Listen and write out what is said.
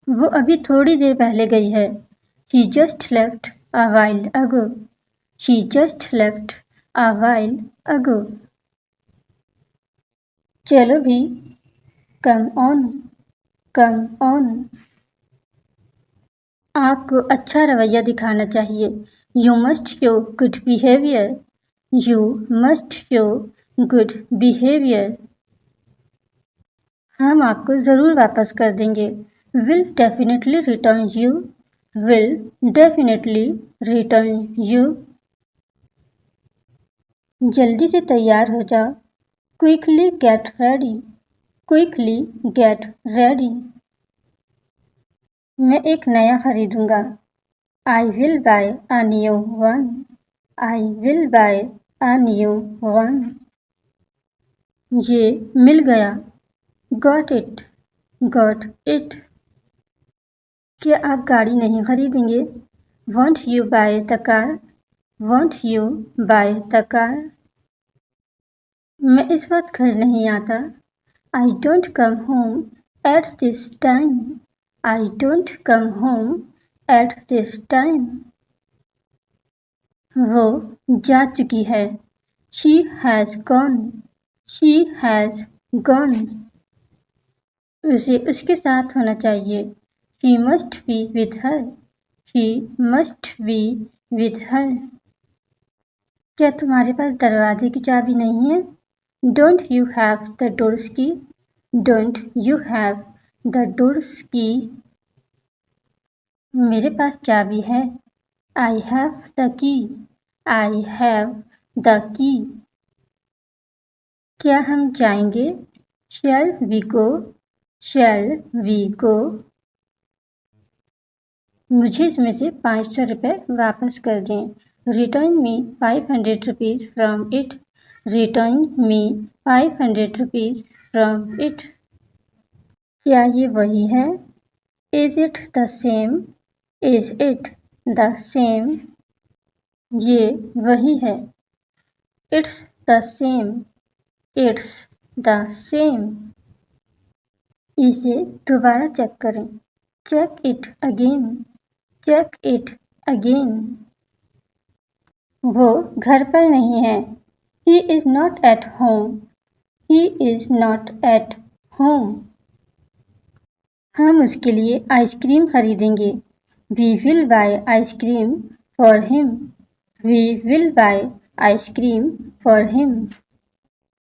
वो अभी थोड़ी देर पहले गई है। She just left a while ago. She just left a while ago. चलो भी, come on, come on. आपको अच्छा रवैया दिखाना चाहिए। You must show good behavior. You must show good behavior. हम आपको ज़रूर वापस कर देंगे। Will definitely return you. Will definitely return you. जल्दी से तैयार हो जाओ। Quickly get ready. Quickly get ready. मैं एक नया खरीदूंगा। I will buy a new one. I will buy a new one. ये मिल गया। Got it. Got it. क्या आप गाड़ी नहीं खरीदेंगे? Won't you buy the car? Won't you buy the car? मैं इस वक्त घर नहीं आता। I don't come home at this time. I don't come home at this time. वो जा चुकी है। She has gone. She has gone. उसे उसके साथ होना चाहिए। She must be with her. She must be with her. क्या तुम्हारे पास दरवाजे की चाबी नहीं है? Don't you have the door's key? Don't you have the door's key? मेरे पास चाबी है। I have the key. I have the key. क्या हम जाएंगे? Shall we go? Shall we go? मुझे इसमें से 500 रुपये वापस कर दें। Return me 500 rupees from it. Return me 500 rupees from it. क्या ये वही है? Is it the same? Is it the same? ये वही है। It's the same. It's the same. इसे दोबारा चेक करें। Check it again. Check it again. वो घर पर नहीं है। He is not at home. He is not at home. हम उसके लिए आइसक्रीम खरीदेंगे। We will buy ice cream for him. We will buy ice cream for him.